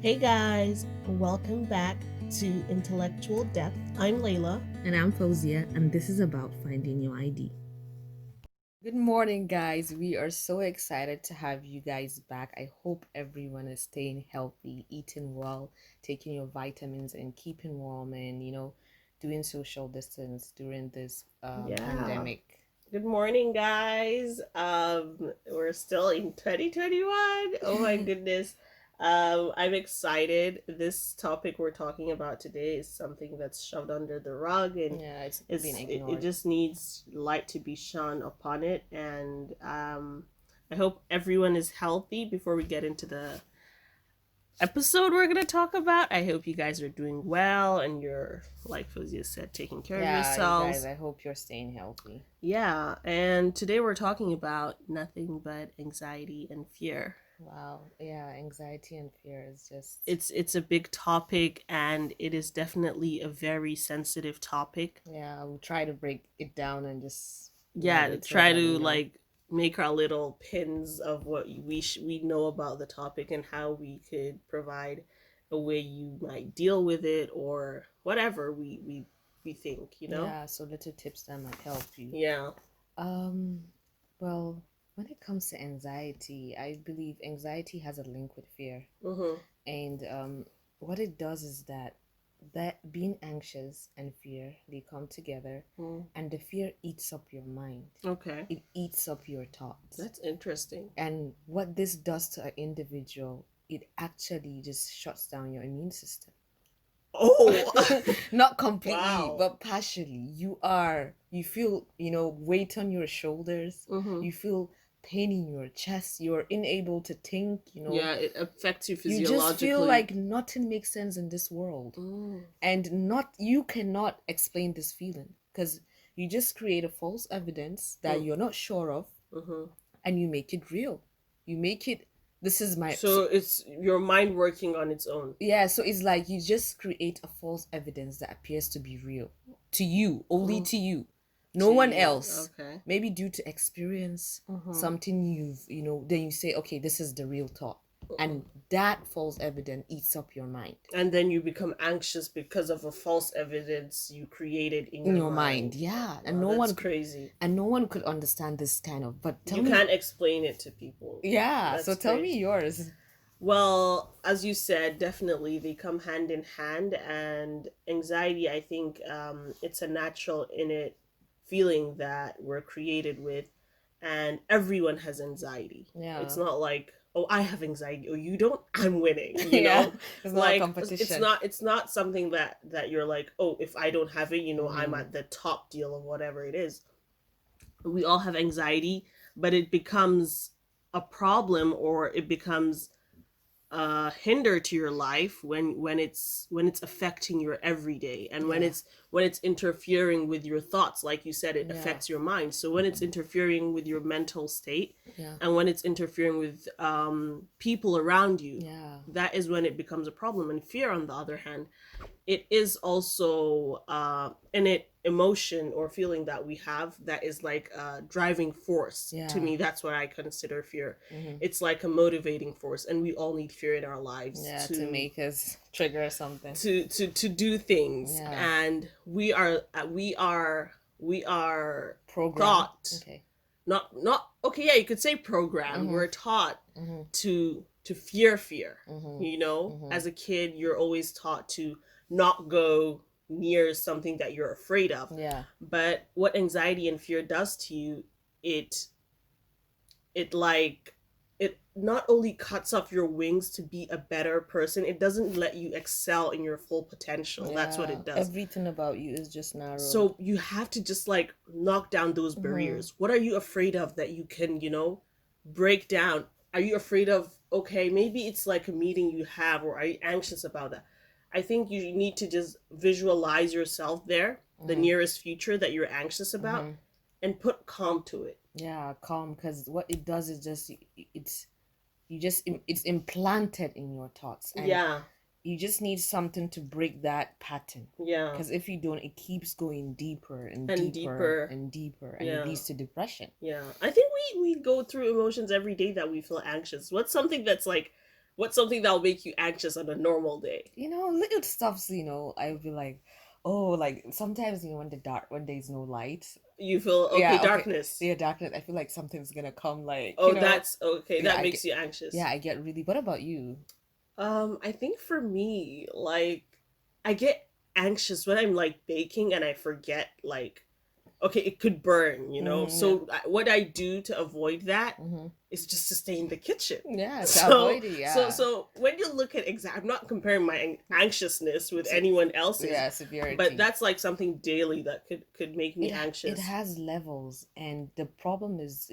Hey guys, welcome back to Intellectual Depth. I'm Layla. And I'm Fauzia, and this is about finding your ID. Good morning, guys. We are so excited to have you guys back. I hope everyone is staying healthy, eating well, taking your vitamins, and keeping warm, and doing social distance during this Yeah. pandemic. Good morning, guys. We're still in 2021. Oh my goodness. I'm excited. This topic we're talking about today is something that's shoved under the rug, and Yeah, it's being it ignored. just needs light to be shone upon it. And I hope everyone is healthy before we get into the episode we're going to talk about. I hope you guys are doing well and you're, like Fozia said, taking care of Yeah, you guys, yourselves. I hope you're staying healthy. Yeah, and today we're talking about nothing but anxiety and fear. Wow. Yeah, anxiety and fear is just. It's a big topic and it is definitely a very sensitive topic. Yeah, we'll try to break it down and just let Yeah, it so try that we to know. like make our little pins of what we know about the topic and how we could provide a way you might deal with it or whatever we think, you know? Yeah, so little tips that might help you. Yeah. Um, well, when it comes to anxiety, I believe anxiety has a link with fear. Mhm. And what it does is that being anxious and fear, they come together, Mm. and the fear eats up your mind. Okay. It eats up your thoughts. That's interesting. And what this does to an individual, it actually just shuts down your immune system. Oh. Not completely, Wow. but partially. You feel, weight on your shoulders. Mhm. You feel pain in your chest. You're unable to think. Yeah, it affects you You just feel physiologically. like nothing makes sense in this world. Mm. And not you cannot explain this feeling because you just create a false evidence that Mm. you're not sure of, Mhm. and you make it real. You make it, this is my So it's your mind working on its own. Yeah, so it's like you just create a false evidence that appears to be real to you, only Mm. to you, no To one you. else. Okay. Maybe due to experience, Mhm. something then you say, okay, this is the real thought. Mhm. And that false evidence eats up your mind. And then you become anxious because of a false evidence you created in In your your mind, mind. yeah. Wow, that's crazy. And no one could understand this kind of, but tell You me, can't explain it to people. yeah, so That's tell me crazy. yours. Well, as you said, definitely they come hand in hand, and anxiety, I think, it's a natural innate feeling that we're created with, and everyone has anxiety. It's Yeah. not like, oh, I have anxiety, oh, you don't, I'm winning, you Yeah, know? it's not a Like it's competition. not it's not something that you're like, oh, if I don't have it, I'm Mm-hmm. at the top deal of whatever it is. We all have anxiety, but it becomes a problem or it becomes hinder to your life when it's affecting your everyday, and Yeah. when it's interfering with your thoughts. Like you said, it Yeah. affects your mind. So when it's interfering with your mental state, Yeah. and when it's interfering with people around you, Yeah. that is when it becomes a problem. And fear, on the other hand, it is also an emotion or feeling that we have that is like a driving force. To Yeah. me, that's what I consider fear. Mm-hmm. It's like a motivating force, and we all need fear in our lives Yeah, to to make us trigger something. do things. Yeah. And we are Program. taught, Okay. not okay, yeah, you could say program. Mm-hmm. We're taught Mm-hmm. to fear. Mm-hmm. As Mm-hmm. a kid, you're always taught to not go near something that you're afraid of. Yeah. But what anxiety and fear does to you, it it like it not only cuts off your wings to be a better person, it doesn't let you excel in your full potential. That's what Yeah. it does. Everything about you is just narrowed. So you have to just like knock down those Mm-hmm. barriers. What are you afraid of that you can, break down? Are you afraid of, okay, maybe it's like a meeting you have, or are you anxious about that? I think you need to just visualize yourself there, the Mm-hmm. nearest future that you're anxious about, Mm-hmm. and put calm to it. Yeah, calm. Because what it does is just it's implanted in your thoughts, and Yeah. you just need something to break that pattern. Yeah. Because if you don't, it keeps going deeper and And deeper deeper. and deeper, and it Yeah. leads to depression. Yeah. I think we go through emotions every day that we feel anxious. What's something that's like What's something that'll make you anxious on a normal day? Little stuffs, I would be like, oh, like sometimes, when there's no light. You feel okay, Yeah, okay. darkness. Yeah, darkness. I feel like something's gonna come, like, Oh, that's okay. Yeah, That makes you anxious. yeah, I get really. What about you? I think for me, like, I get anxious when I'm like baking and I forget, like, okay, it could burn, So what I do to avoid that is just to stay in the kitchen. Yeah, to So, avoid it, yeah. so when you look at I'm not comparing my anxiousness with anyone else's. Yeah, severity. But that's like something daily that could make me anxious. It has levels, and the problem is,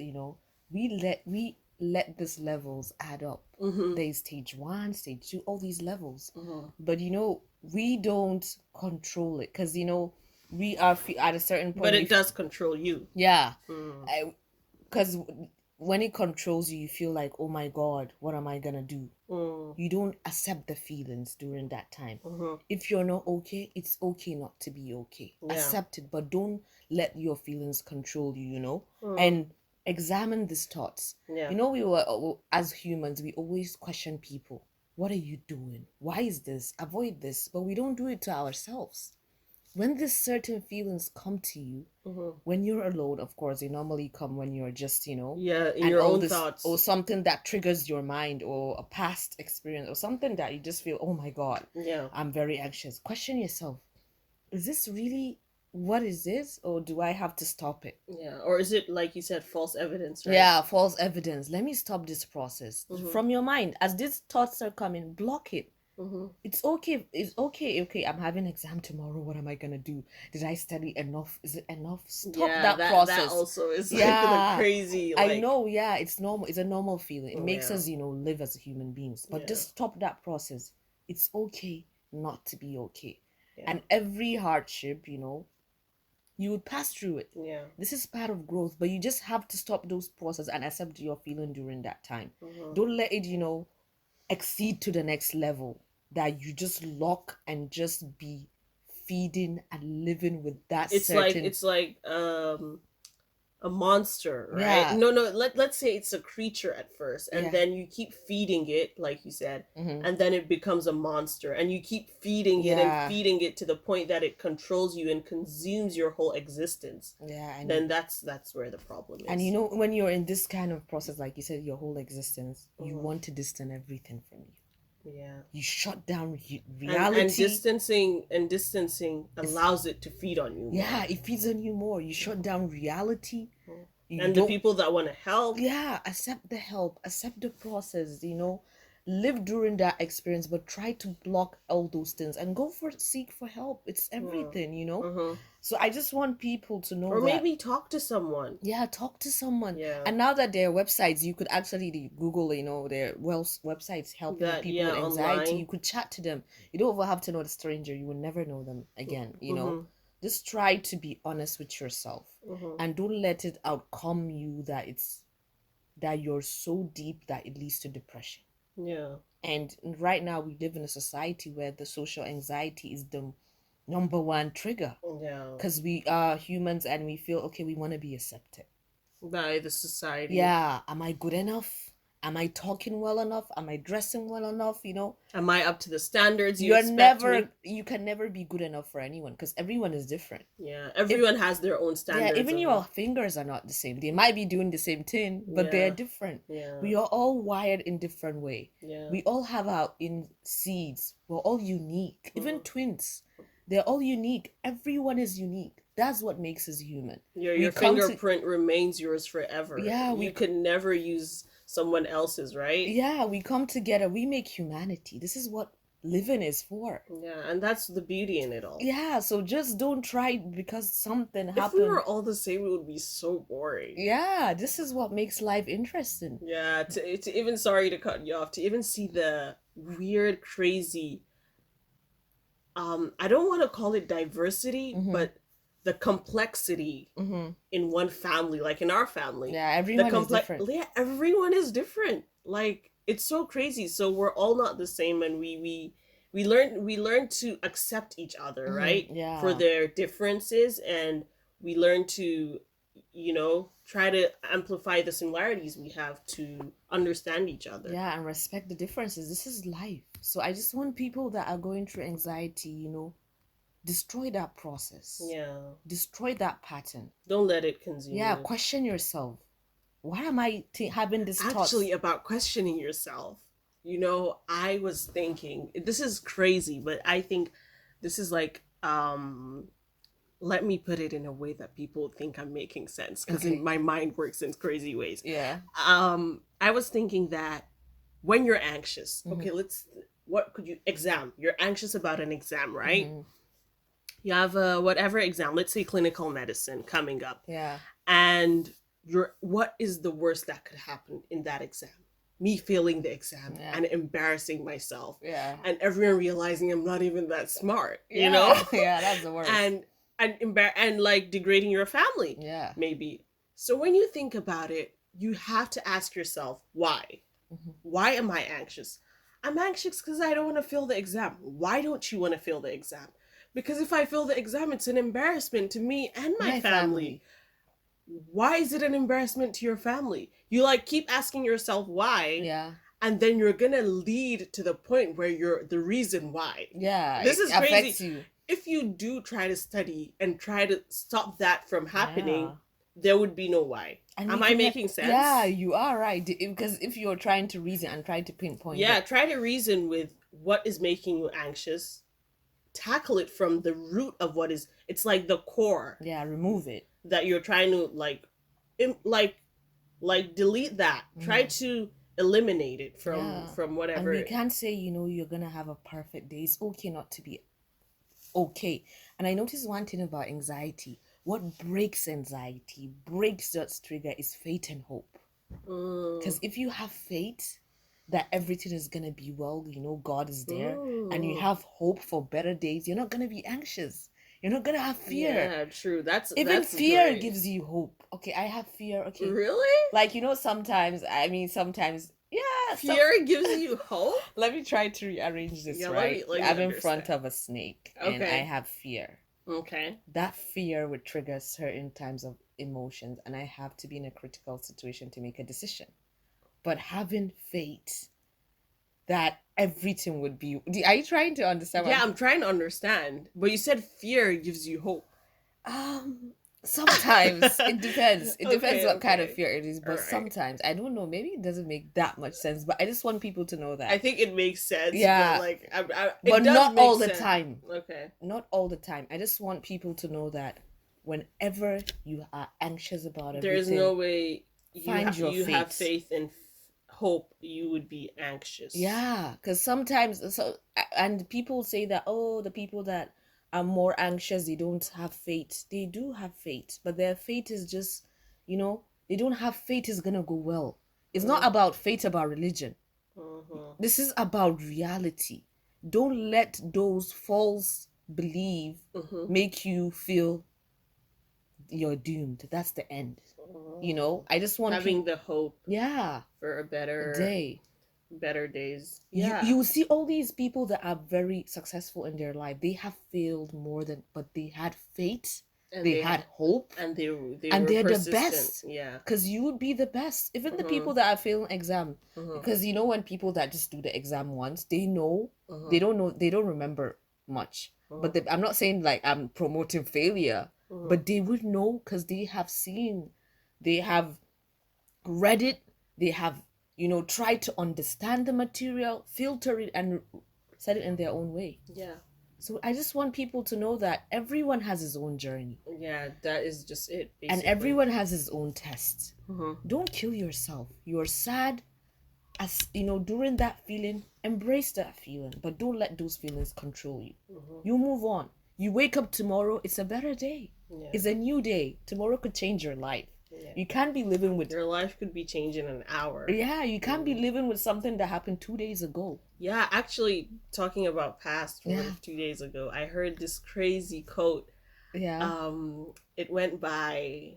we let these levels add up. There's stage 1, stage 2, all these levels. But we don't control it, because we are at a certain point. But it does control you. Yeah. Because when it controls you, you feel like, oh my God, what am I gonna do? You don't accept the feelings during that time. If you're not okay, it's okay not to be okay. Yeah. Accept it, but don't let your feelings control you, and examine these thoughts. Yeah. As humans, we always question people. What are you doing? Why is this? Avoid this. But we don't do it to ourselves. When these certain feelings come to you, when you're alone, of course, they normally come when you're just, in your own thoughts. Or something that triggers your mind, or a past experience, or something that you just feel, oh my God, I'm very anxious. Question yourself, is this really, what is this? Or do I have to stop it? Yeah. Or is it, like you said, false evidence, right? Yeah, false evidence. Let me stop this process from your mind. As these thoughts are coming, block it. It's okay. It's okay. Okay, I'm having an exam tomorrow. What am I gonna do? Did I study enough? Is it enough? Stop that process. That also is like crazy. Like... I know. Yeah, it's normal. It's a normal feeling. It makes us, live as human beings. But just stop that process. It's okay not to be okay. Yeah. And every hardship, you would pass through it. Yeah. This is part of growth. But you just have to stop those processes and accept your feeling during that time. Don't let it, exceed to the next level, that you just lock and just be feeding and living with that. It's like a monster, right? Yeah. No, let's say it's a creature at first, and then you keep feeding it, like you said, and then it becomes a monster, and you keep feeding it and feeding it to the point that it controls you and consumes your whole existence. Yeah. And then that's where the problem is. And when you're in this kind of process, like you said, your whole existence, you want to distance everything from you. Yeah, you shut down reality, and distancing allows it to feed on you more. Yeah, it feeds on you more. You shut down reality, and the people that want to help, accept the help, accept the process, live during that experience, but try to block all those things and seek for help. It's everything, So I just want people to know, or maybe talk to someone. Yeah, talk to someone. Yeah. And now that there are websites, you could actually Google, their websites helping people with anxiety. Online. You could chat to them. You don't have to know the stranger. You will never know them again. Just try to be honest with yourself, and don't let it outcome you that you're so deep that it leads to depression. Yeah. And right now we live in a society where the social anxiety is the number one trigger. Yeah. Because we are humans and we feel, okay, we want to be accepted by the society. Yeah. Am I good enough? Am I talking well enough? Am I dressing well enough? Am I up to the standards you expect me? You can never be good enough for anyone, because everyone is different. Yeah, everyone has their own standards. Yeah, even your fingers are not the same. They might be doing the same thing, but they're different. Yeah. We are all wired in different way. Yeah. We all have our seeds. We're all unique. Even twins, they're all unique. Everyone is unique. That's what makes us human. Your fingerprint remains yours forever. Yeah, you could never use someone else's, right? Yeah, we come together, we make humanity. This is what living is for. Yeah, and that's the beauty in it all. Yeah, so just don't try because something happened. If we were all the same, it would be so boring. Yeah, this is what makes life interesting. Yeah, to even, sorry to cut you off, to even see the weird, crazy, I don't want to call it diversity, but the complexity in one family, like in our family. Yeah, everyone is different. Yeah, everyone is different. Like, it's so crazy. So we're all not the same, and we learn to accept each other, right? Yeah. For their differences, and we learn to, try to amplify the similarities we have to understand each other. Yeah, and respect the differences. This is life. So I just want people that are going through anxiety, destroy that process. Yeah. Destroy that pattern. Don't let it consume Yeah, you. question yourself. Why am I having this thought? Actually, about questioning yourself, I was thinking, this is crazy, but I think this is like, let me put it in a way that people think I'm making sense, because my mind works in crazy ways. Yeah. I was thinking that when you're anxious, okay, you're anxious about an exam, right? You have whatever exam, let's say clinical medicine coming up. Yeah. And what is the worst that could happen in that exam? Me failing the exam and embarrassing myself. Yeah. And everyone realizing I'm not even that smart, Yeah, that's the worst. And like degrading your family. Yeah. Maybe. So when you think about it, you have to ask yourself, why? Why am I anxious? I'm anxious because I don't want to fail the exam. Why don't you want to fail the exam? Because if I fail the exam, it's an embarrassment to me and my family. Why is it an embarrassment to your family? You keep asking yourself why. Yeah. And then you're gonna lead to the point where you're the reason why. Yeah. This is crazy. Affects you. If you do try to study and try to stop that from happening, there would be no why. Am I making sense? Yeah, you are right. Because if you're trying to reason and try to pinpoint. Yeah, try to reason with what is making you anxious. Tackle it from the root of it's like the core. Yeah, remove it. That you're trying to delete that. Try to eliminate it from whatever. And you can't say, you're gonna have a perfect day. It's okay not to be okay. And I noticed one thing about anxiety. What breaks anxiety, breaks that trigger, is faith and hope. Because if you have faith that everything is gonna be well, God is there, and you have hope for better days, you're not gonna be anxious. You're not gonna have fear. Yeah, true. That's fear great. gives you hope. Okay, I have fear. Okay, really? Sometimes. Yeah, fear gives you hope. Let me try to rearrange this. Right, I'm in front of a snake, and I have fear. Okay. That fear would trigger certain types of emotions, and I have to be in a critical situation to make a decision. But having faith that everything would be... Are you trying to understand? Yeah, I'm trying to understand. But you said fear gives you hope. Sometimes. It depends. It depends what kind of fear it is. But sometimes, I don't know, maybe it doesn't make that much sense. But I just want people to know that. I think it makes sense. Yeah. But not all the time. Okay. Not all the time. I just want people to know that whenever you are anxious about everything... There's no way you have faith and hope you would be anxious. Yeah, because sometimes and people say that, the people that are more anxious, they don't have faith. They do have faith, but their faith is just, they don't have faith is gonna go well. It's not about faith, about religion. This is about reality. Don't let those false beliefs make you feel you're doomed. That's the end. I just want having the hope. Yeah. For a better day. Better days. Yeah. You see all these people that are very successful in their life. They have failed but they had faith. And they had hope. And they're the best. Yeah. Because you would be the best. Even the people that are failing exam. Because when people that just do the exam once, they know, they don't remember much. But I'm not saying I'm promoting failure. But they would know because they have seen, they have read it, they have, tried to understand the material, filter it, and set it in their own way. Yeah. So I just want people to know that everyone has his own journey. Yeah, that is just it, basically. And everyone has his own test. Don't kill yourself. You're sad, during that feeling, embrace that feeling, but don't let those feelings control you. You move on. You wake up tomorrow, it's a better day. Yeah. It's a new day. Tomorrow could change your life. Yeah. You can't be living with... Your life could be changed in an hour. Yeah, you can't be living with something that happened 2 days ago. Yeah, actually, talking about past from 2 days ago, I heard this crazy quote. Yeah. It went by...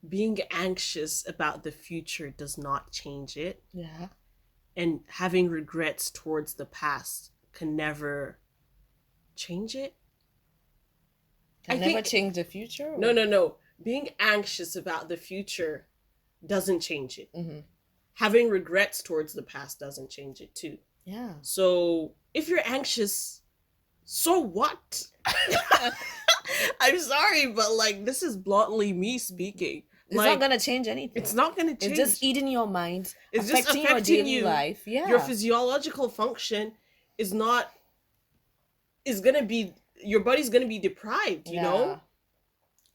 Being anxious about the future does not change it. Yeah. And having regrets towards the past can never change it. Can never change the future? Or? No. being anxious about the future doesn't change it. Mm-hmm. Having regrets towards the past doesn't change it too. Yeah. So if you're anxious, so what? I'm sorry, but like, this is bluntly me speaking. It's like, not gonna change anything. It's not gonna change. It's just eating your mind. It's affecting just affecting your daily you. Life. Yeah. Your physiological function is gonna be, your body's gonna be deprived, you know?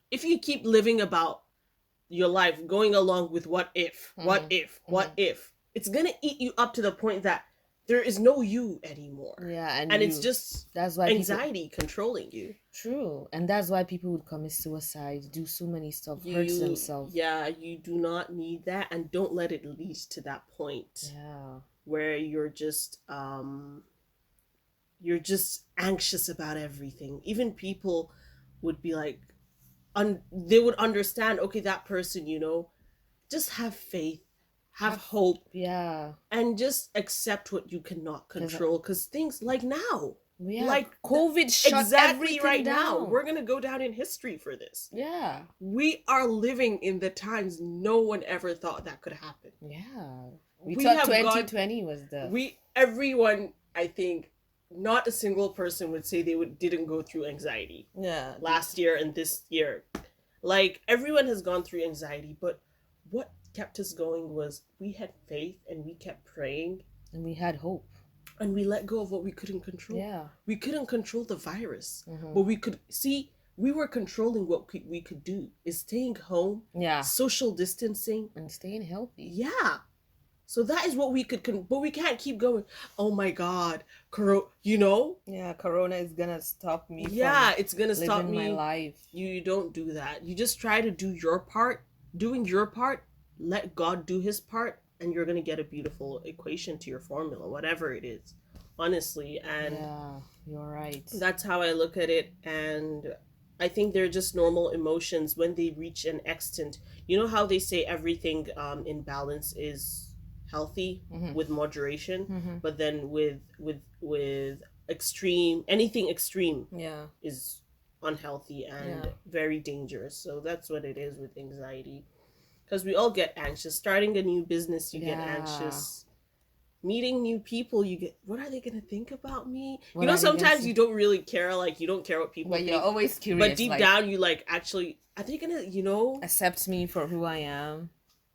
If you keep living about your life, going along with what if, it's gonna eat you up to the point that there is no you anymore. Yeah, and it's just that's why anxiety controlling you. True, and that's why people would commit suicide, do so many stuff, hurt themselves. Yeah, you do not need that, and don't let it lead to that point. Yeah, where you're just anxious about everything. Even people would be like, they would understand. Okay, that person, you know, just have faith. Have hope, and just accept what you cannot control. Because things like now, like COVID shut everything right down. Now, we're gonna go down in history for this. Yeah, we are living in the times no one ever thought that could happen. Yeah, we thought 2020 was everyone. I think not a single person would say they didn't go through anxiety. Yeah, last year and this year, like everyone has gone through anxiety, but what kept us going was we had faith and we kept praying and we had hope and we let go of what we couldn't control. Yeah, we couldn't control the virus, but we could see we were controlling what we could do is staying home, social distancing and staying healthy. Yeah, so that is what we could but we can't keep going. Oh my God, you know? Yeah, Corona is gonna stop me. Yeah, it's gonna stop me. My life. You don't do that. You just try to do your part. Doing your part, let God do his part, and you're gonna get a beautiful equation to your formula, whatever it is, honestly. And yeah, you're right. That's how I look at it. And I think they're just normal emotions when they reach an extent. You know how they say everything in balance is healthy with moderation, but then with anything extreme is unhealthy and very dangerous. So that's what it is with anxiety. Because we all get anxious. Starting a new business, you get anxious. Meeting new people, you get, what are they going to think about me? You know, sometimes you don't really care, like, you don't care what people think. But you're always curious. But deep down, you, like, actually, are they going to, you know? Accept me for who I am?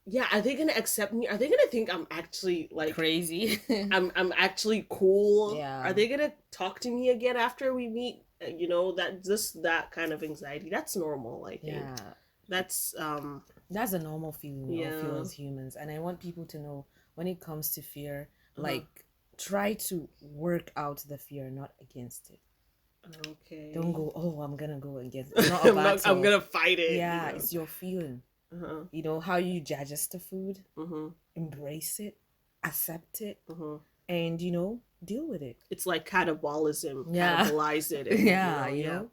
Yeah, are they going to accept me? Are they going to think I'm actually, like... crazy? I'm actually cool? Yeah. Are they going to talk to me again after we meet? You know, that kind of anxiety. That's normal, I think. Yeah. That's a normal feeling we all feel as humans. And I want people to know, when it comes to fear, like, try to work out the fear, not against it. Okay. Don't go, oh, I'm gonna go against it. It's not a battle. I'm gonna fight it. Yeah, you know? It's your feeling. You know, how you digest the food, embrace it, accept it, and, you know, deal with it. It's like catabolism. Catabolize it. And, you know?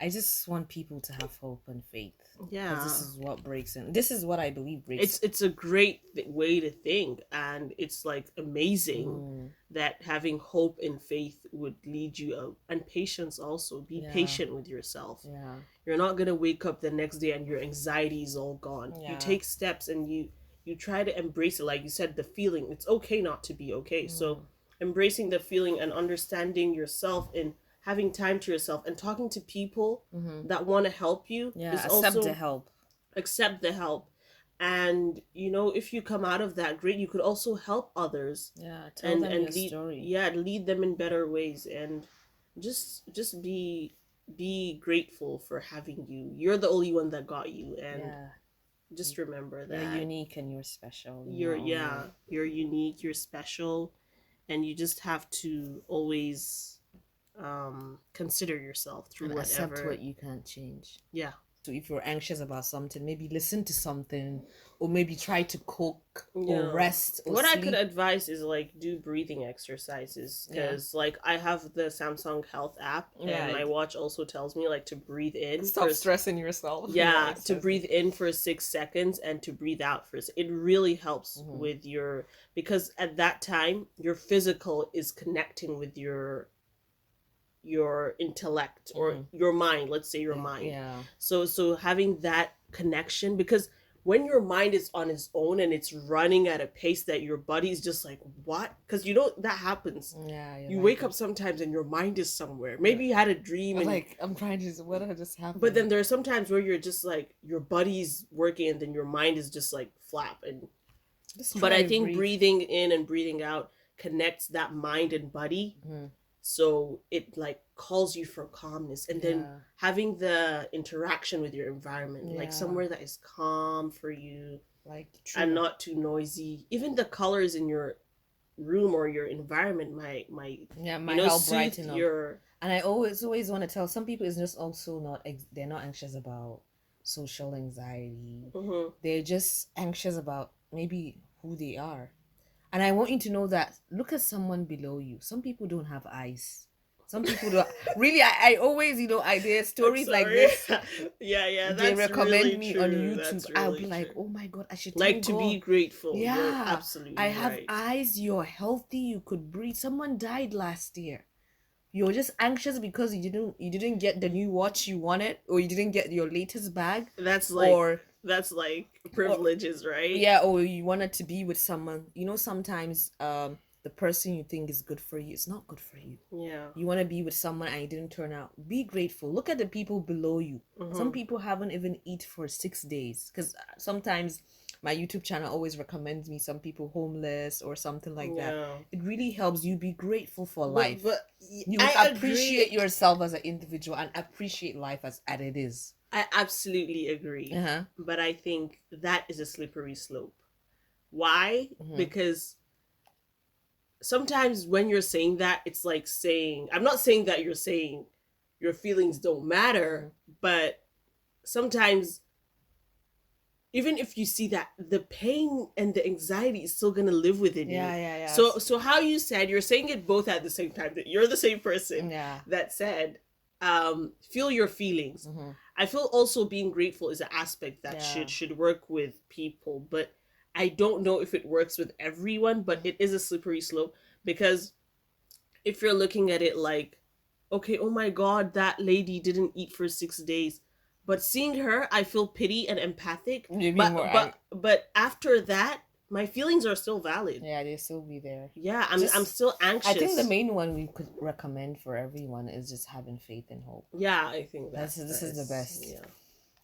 I just want people to have hope and faith. Yeah, this is what breaks in. This is what I believe breaks. It's a great way to think, and it's like amazing that having hope and faith would lead you out, and patience also. Be patient with yourself. Yeah, you're not gonna wake up the next day and your anxiety is all gone. You take steps and you try to embrace it, like you said, the feeling. It's okay not to be okay. So embracing the feeling and understanding yourself and having time to yourself and talking to people that want to help you is also accept the help. And, you know, if you come out of that, great, you could also help others. Yeah, tell them your story. Yeah, lead them in better ways, and just be grateful for having you. You're the only one that got you, and just remember that you're unique and you're special. You're unique, you're special, and you just have to always consider yourself through and whatever. Accept what you can't change. Yeah. So if you're anxious about something, maybe listen to something, or maybe try to cook or rest or what sleep. I could advise is like do breathing exercises, because like I have the Samsung Health app and my watch also tells me like to breathe in. Stop stressing yourself. Yeah, to breathe in for 6 seconds and to breathe out for it really helps with your, because at that time your physical is connecting with your your intellect or your mind, let's say your mind. Yeah. So having that connection, because when your mind is on its own and it's running at a pace that your body's just like, what? Because you know that happens. Yeah. You wake up sometimes and your mind is somewhere. Maybe you had a dream and like, I'm trying to, what just happened? But then there are some times where you're just like, your body's working and then your mind is just like flap. And but I think breathing in and breathing out connects that mind and body. So it like calls you for calmness, and then having the interaction with your environment, like somewhere that is calm for you, like and not too noisy. Even the colors in your room or your environment might help brighten your. And I always want to tell some people it's just also not they're not anxious about social anxiety. They're just anxious about maybe who they are. And I want you to know that, look at someone below you. Some people don't have eyes. Some people don't. Really, I always, there's stories like this. Yeah, they recommend really me true. on YouTube. Really I'll be like, oh my God, I should like to be grateful. Yeah, you're absolutely I have eyes. You're healthy. You could breathe. Someone died last year. You're just anxious because you didn't get the new watch you wanted, or you didn't get your latest bag. That's like privileges, right? Yeah, or you wanted to be with someone. Sometimes the person you think is good for you is not good for you. Yeah. You want to be with someone and it didn't turn out. Be grateful. Look at the people below you. Some people haven't even eat for 6 days, because sometimes my YouTube channel always recommends me some people homeless or something like that. It really helps you be grateful for life. But you appreciate yourself as an individual and appreciate life as it is. I absolutely agree. But I think that is a slippery slope. Why? Because sometimes when you're saying that, it's like saying, I'm not saying that you're saying your feelings don't matter, but sometimes even if you see that, the pain and the anxiety is still gonna live within you. Yeah. So how you said, you're saying it both at the same time, that you're the same person that said, feel your feelings. I feel also being grateful is an aspect that should work with people, but I don't know if it works with everyone, but it is a slippery slope, because if you're looking at it like, okay, oh my God, that lady didn't eat for 6 days, but seeing her, I feel pity and empathic. But after that, my feelings are still valid. Yeah, they still be there. Yeah, I'm still anxious. I think the main one we could recommend for everyone is just having faith and hope. Yeah, I think this is the best. Yeah.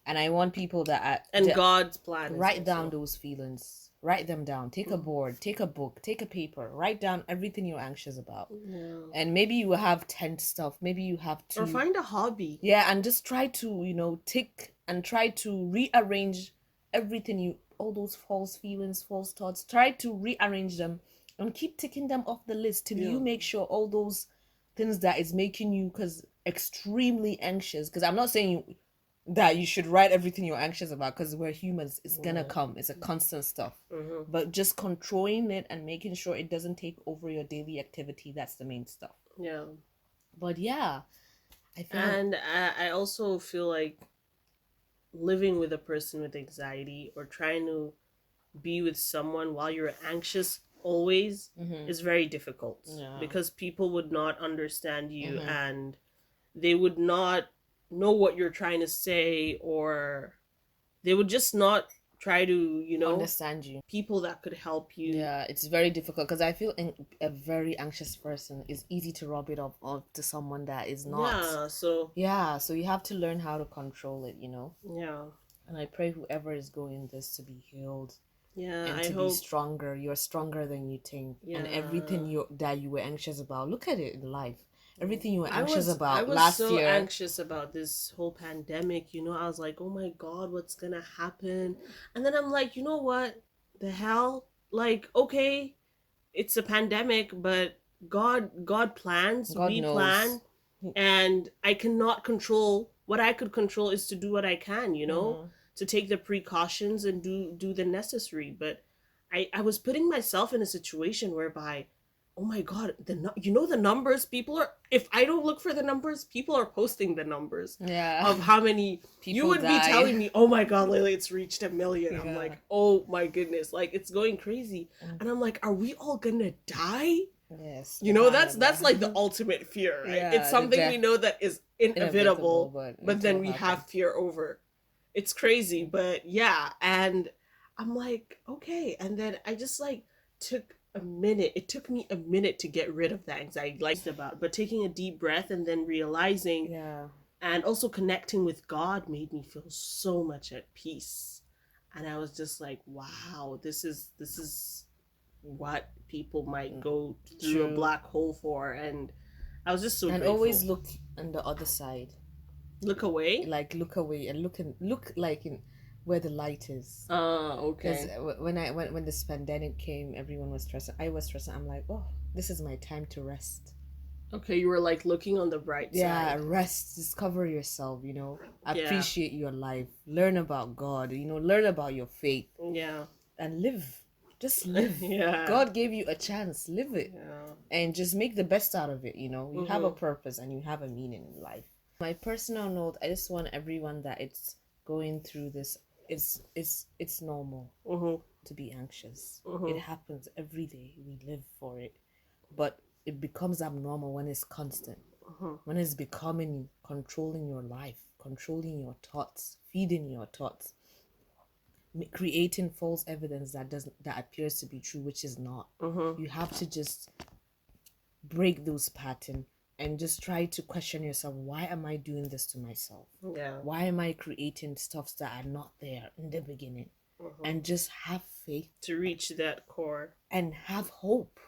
And I want people God's plan. Write down those feelings. Write them down. Take a board, take a book, take a paper. Write down everything you're anxious about. Yeah. And maybe you have 10 stuff. Maybe you have 2. Or find a hobby. Yeah, and just try to, tick and try to rearrange everything all those false feelings, false thoughts. Try to rearrange them and keep ticking them off the list till you make sure all those things that is making you extremely anxious. Because I'm not saying that you should write everything you're anxious about, because we're humans. It's gonna come. It's a constant stuff. But just controlling it and making sure it doesn't take over your daily activity, that's the main stuff. Yeah. But yeah, I also feel like living with a person with anxiety, or trying to be with someone while you're anxious always is very difficult. Because people would not understand you, and they would not know what you're trying to say, or they would just not try to understand you. People that could help you. Yeah, it's very difficult, because I feel a very anxious person is easy to rub it off to someone that is not. So you have to learn how to control it. And I pray whoever is going this to be healed. And to be stronger. You're stronger than you think. And everything that you were anxious about, look at it in life. Everything you were anxious about last year. I was so anxious about this whole pandemic. I was like, oh my God, what's gonna happen? And then I'm like, you know what? The hell? Like, okay, it's a pandemic, but God plans. We plan. And I cannot control. What I could control is to do what I can, to take the precautions and do the necessary. But I was putting myself in a situation whereby, oh my God, the numbers, people are, if I don't look for the numbers, people are posting the numbers of how many people you would be telling me, oh my God, Lily, it's reached 1 million. I'm like, oh my goodness, like it's going crazy. And I'm like, are we all gonna die? Yes. You know, that's like the ultimate fear, right? Yeah, It's something we know that is inevitable, but then we have fear over. It's crazy, but yeah. And I'm like, okay. And then I just like took a minute. It took me a minute to get rid of that anxiety, like about, but taking a deep breath and then realizing, yeah, and also connecting with God made me feel so much at peace. And I was just like, wow, this is what people might go through a black hole for. And I was just so and grateful. always look on the other side. Look away, like look away and look like in where the light is. Okay. Because when this pandemic came, everyone was stressing. I was stressing. I'm like, oh, this is my time to rest. Okay, you were like looking on the bright side. Yeah, rest, discover yourself, appreciate your life, learn about God, learn about your faith. Yeah. And live. Just live. Yeah. God gave you a chance, live it. Yeah. And just make the best out of it, you have a purpose and you have a meaning in life. My personal note, I just want everyone that it's going through this, it's normal to be anxious. It happens every day. We live for it. But it becomes abnormal when it's constant. When it's becoming, controlling your life, controlling your thoughts, feeding your thoughts, creating false evidence that appears to be true, which is not. You have to just break those patterns and just try to question yourself. Why am I doing this to myself? Yeah. Why am I creating stuffs that are not there in the beginning? And just have faith to reach that core and have hope.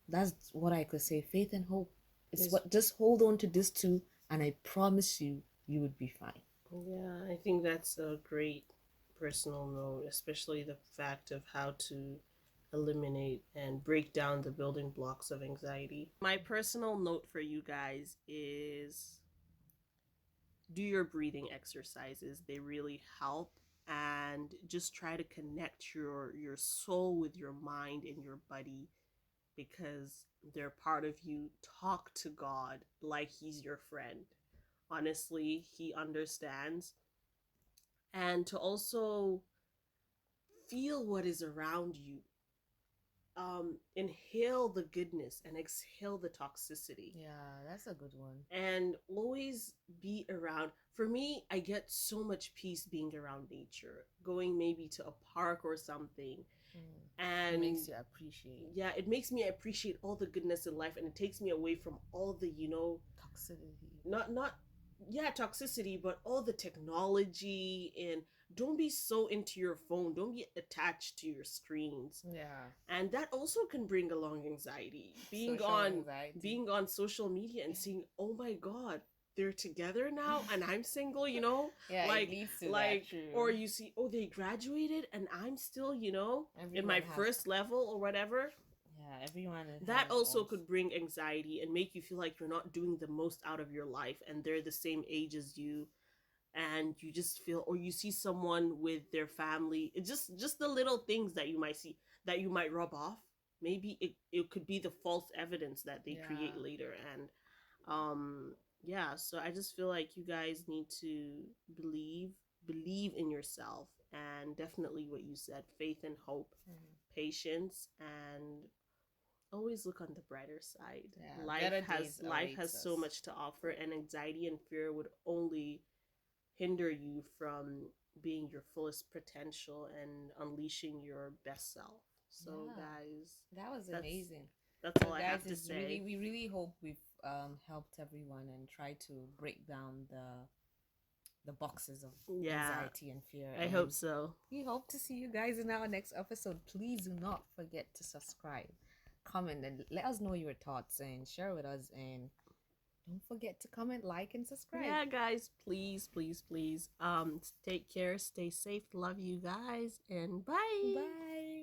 That's what I could say. Faith and hope. It's what, just hold on to this too, and I promise you would be fine. Yeah, I think that's a great personal note, especially the fact of how to eliminate and break down the building blocks of anxiety. My personal note for you guys is do your breathing exercises. They really help. And just try to connect your soul with your mind and your body, because they're part of you. Talk to God like he's your friend. Honestly, he understands. And to also feel what is around you. Inhale the goodness and exhale the toxicity. Yeah, that's a good one. And always be around. For me, I get so much peace being around nature, going maybe to a park or something. And it makes you appreciate. Yeah, it makes me appreciate all the goodness in life, and it takes me away from all the toxicity. Not toxicity, but all the technology. And don't be so into your phone. Don't be attached to your screens. Yeah. And that also can bring along anxiety. Being on social media and seeing, oh my God, they're together now and I'm single, Yeah, like, it leads to that, true. Or you see, oh, they graduated and I'm still, in my first level or whatever. Yeah, everyone. That also could bring anxiety and make you feel like you're not doing the most out of your life, and they're the same age as you, and you just feel, or you see someone with their family. It's just the little things that you might see that you might rub off. Maybe it could be the false evidence that they create later. And yeah, so I just feel like you guys need to believe in yourself, and definitely what you said, faith and hope, patience, and always look on the brighter side. Yeah, life has so much to offer, and anxiety and fear would only hinder you from being your fullest potential and unleashing your best self. So guys, that was amazing. That's all I have to say. We really hope we've helped everyone and tried to break down the boxes of anxiety and fear. I hope so. We hope to see you guys in our next episode. Please do not forget to subscribe, comment, and let us know your thoughts and share with us. And don't forget to comment, like, and subscribe. Yeah, guys, please. Take care, stay safe. Love you guys, and bye. Bye.